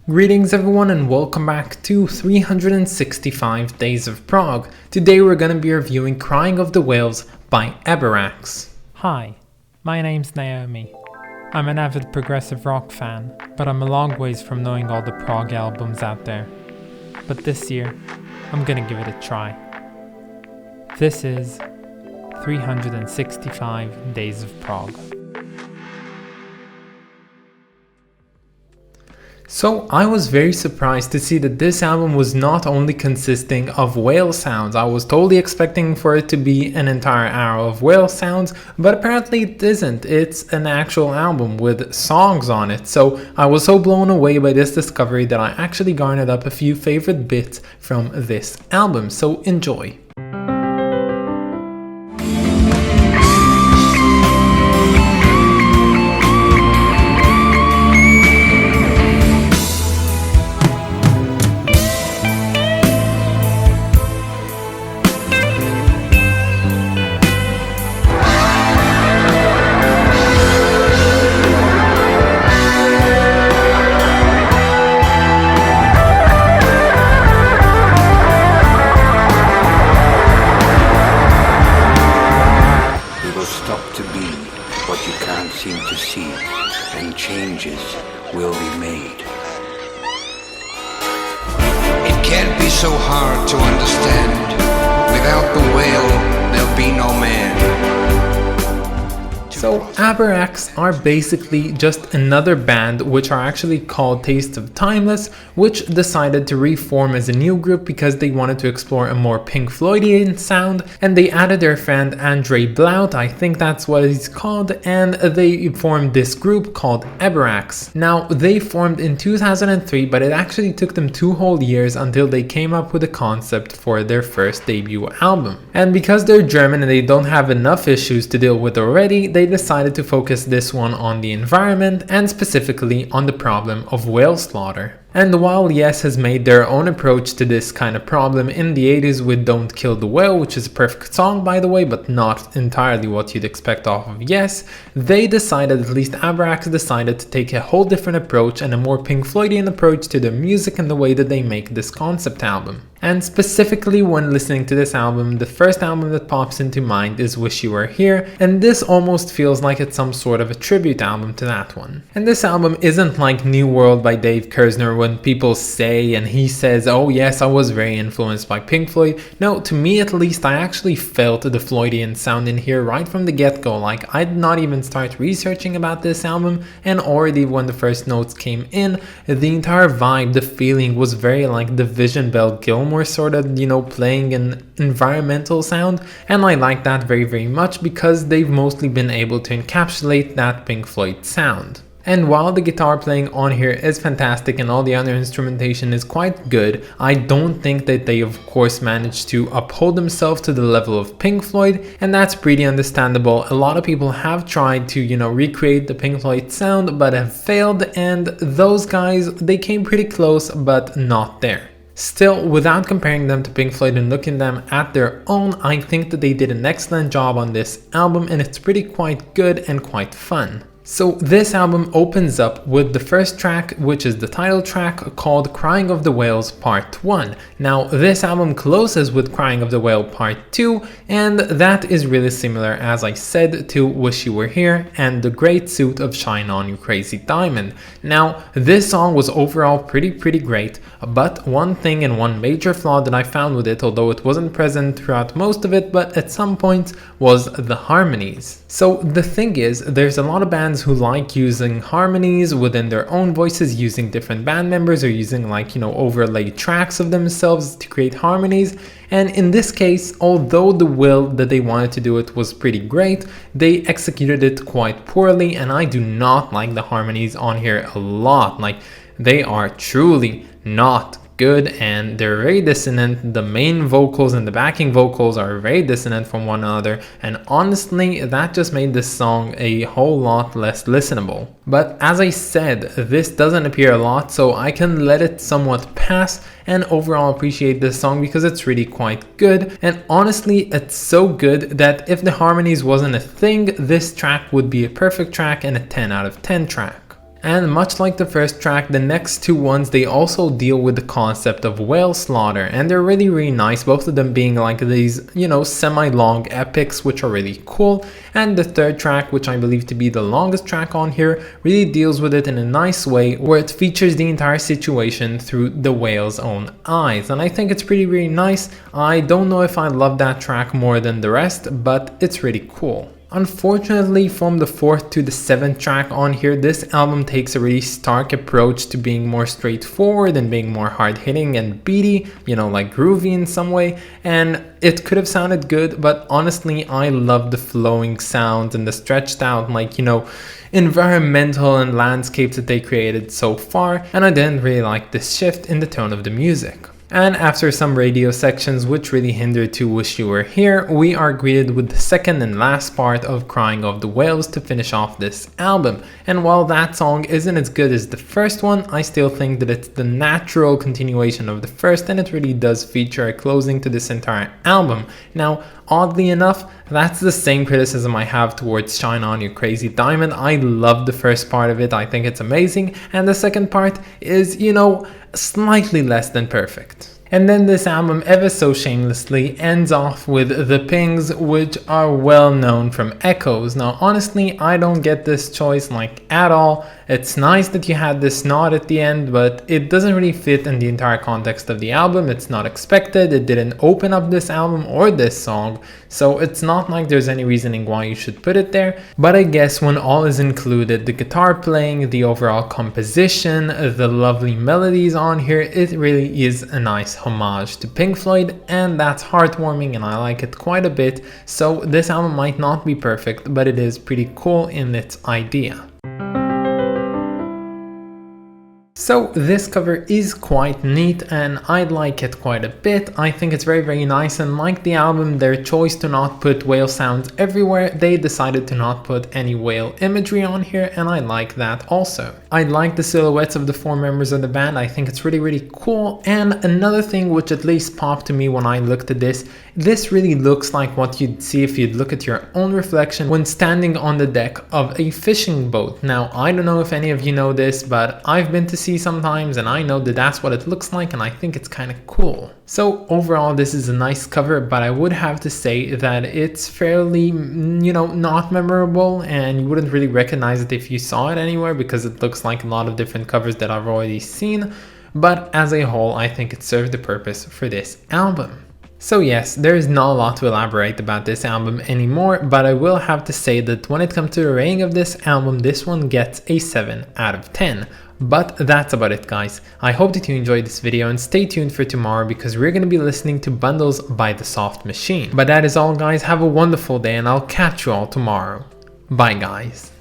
Greetings everyone and welcome back to 365 Days of Prog. Today we're going to be reviewing Crying of the Whales by Abarax. Hi, my name's Naomi. I'm an avid progressive rock fan, but I'm a long ways from knowing all the prog albums out there. But this year, I'm gonna give it a try. This is 365 Days of Prog. So I was very surprised to see that this album was not only consisting of whale sounds. I was totally expecting for it to be an entire hour of whale sounds, but apparently it isn't. It's an actual album with songs on it. So I was so blown away by this discovery that I actually garnered up a few favorite bits from this album. So enjoy. And changes will be made. It can't be so hard to understand. Without the whale, there'll be no man. So Abarax are basically just another band which are actually called Taste of Timeless, which decided to reform as a new group because they wanted to explore a more Pink Floydian sound, and they added their friend Andre Blout, I think that's what he's called, and they formed this group called Abarax. Now they formed in 2003, but it actually took them 2 whole years until they came up with a concept for their first debut album. And because they're German and they don't have enough issues to deal with already, they decided to focus this one on the environment and specifically on the problem of whale slaughter. And while Yes has made their own approach to this kind of problem in the 80s with Don't Kill the Whale, which is a perfect song by the way, but not entirely what you'd expect off of Yes, they decided, at least Abarax decided, to take a whole different approach and a more Pink Floydian approach to their music and the way that they make this concept album. And specifically when listening to this album, the first album that pops into mind is Wish You Were Here, and this almost feels like it's some sort of a tribute album to that one. And this album isn't like New World by Dave Kersner when people say and he says, oh yes, I was very influenced by Pink Floyd. No, to me at least, I actually felt the Floydian sound in here right from the get-go. Like, I did not even start researching about this album, and already when the first notes came in, the entire vibe, the feeling was very like the Vision Bell Gilmore sort of, playing an environmental sound, and I like that very, very much because they've mostly been able to encapsulate that Pink Floyd sound. And while the guitar playing on here is fantastic and all the other instrumentation is quite good, I don't think that they of course managed to uphold themselves to the level of Pink Floyd, and that's pretty understandable. A lot of people have tried to, recreate the Pink Floyd sound but have failed, and those guys, they came pretty close but not there. Still, without comparing them to Pink Floyd and looking them at their own, I think that they did an excellent job on this album, and it's pretty quite good and quite fun. So this album opens up with the first track, which is the title track called Crying of the Whales Part 1. Now this album closes with Crying of the Whale Part 2, and that is really similar, as I said, to Wish You Were Here and The Great Suit of Shine On You Crazy Diamond. Now this song was overall pretty great, but one thing and one major flaw that I found with it, although it wasn't present throughout most of it, but at some point, was the harmonies. So the thing is, there's a lot of bands who like using harmonies within their own voices, using different band members or using overlaid tracks of themselves to create harmonies. And in this case, although the will that they wanted to do it was pretty great, they executed it quite poorly, and I do not like the harmonies on here a lot. Like, they are truly not good and they're very dissonant. The main vocals and the backing vocals are very dissonant from one another, and honestly that just made this song a whole lot less listenable. But as I said, this doesn't appear a lot, so I can let it somewhat pass and overall appreciate this song because it's really quite good. And honestly, it's so good that if the harmonies wasn't a thing, this track would be a perfect track and a 10 out of 10 track. And much like the first track, the next two ones, they also deal with the concept of whale slaughter, and they're really nice, both of them being like these, semi-long epics, which are really cool. And the third track, which I believe to be the longest track on here, really deals with it in a nice way, where it features the entire situation through the whale's own eyes, and I think it's really nice. I don't know if I love that track more than the rest, but it's really cool. Unfortunately, from the 4th to the 7th track on here, this album takes a really stark approach to being more straightforward and being more hard-hitting and beaty, like groovy in some way, and it could have sounded good, but honestly, I love the flowing sounds and the stretched out, environmental and landscapes that they created so far, and I didn't really like this shift in the tone of the music. And after some radio sections which really hindered to Wish You Were Here, we are greeted with the second and last part of Crying of the Whales to finish off this album. And while that song isn't as good as the first one, I still think that it's the natural continuation of the first, and it really does feature a closing to this entire album. Now, oddly enough, that's the same criticism I have towards Shine On You Crazy Diamond. I love the first part of it, I think it's amazing, and the second part is, slightly less than perfect. And then this album ever so shamelessly ends off with The Pings, which are well known from Echoes. Now honestly, I don't get this choice at all. It's nice that you had this nod at the end, but it doesn't really fit in the entire context of the album. It's not expected, it didn't open up this album or this song, so it's not like there's any reasoning why you should put it there. But I guess when all is included, the guitar playing, the overall composition, the lovely melodies on here, it really is a nice homage to Pink Floyd, and that's heartwarming and I like it quite a bit. So this album might not be perfect, but it is pretty cool in its idea. So this cover is quite neat and I like it quite a bit. I think it's very nice, and like the album, their choice to not put whale sounds everywhere, they decided to not put any whale imagery on here, and I like that also. I like the silhouettes of the 4 members of the band. I think it's really cool. And another thing which at least popped to me when I looked at this really looks like what you'd see if you'd look at your own reflection when standing on the deck of a fishing boat. Now I don't know if any of you know this, but I've been to sea sometimes and I know that that's what it looks like, and I think it's kind of cool. So overall this is a nice cover, but I would have to say that it's fairly, not memorable, and you wouldn't really recognize it if you saw it anywhere because it looks like a lot of different covers that I've already seen. But as a whole, I think it served the purpose for this album. So yes, there is not a lot to elaborate about this album anymore, but I will have to say that when it comes to the rating of this album, this one gets a 7 out of 10. But that's about it, guys. I hope that you enjoyed this video, and stay tuned for tomorrow because we're going to be listening to Bundles by The Soft Machine. But that is all, guys. Have a wonderful day and I'll catch you all tomorrow. Bye, guys.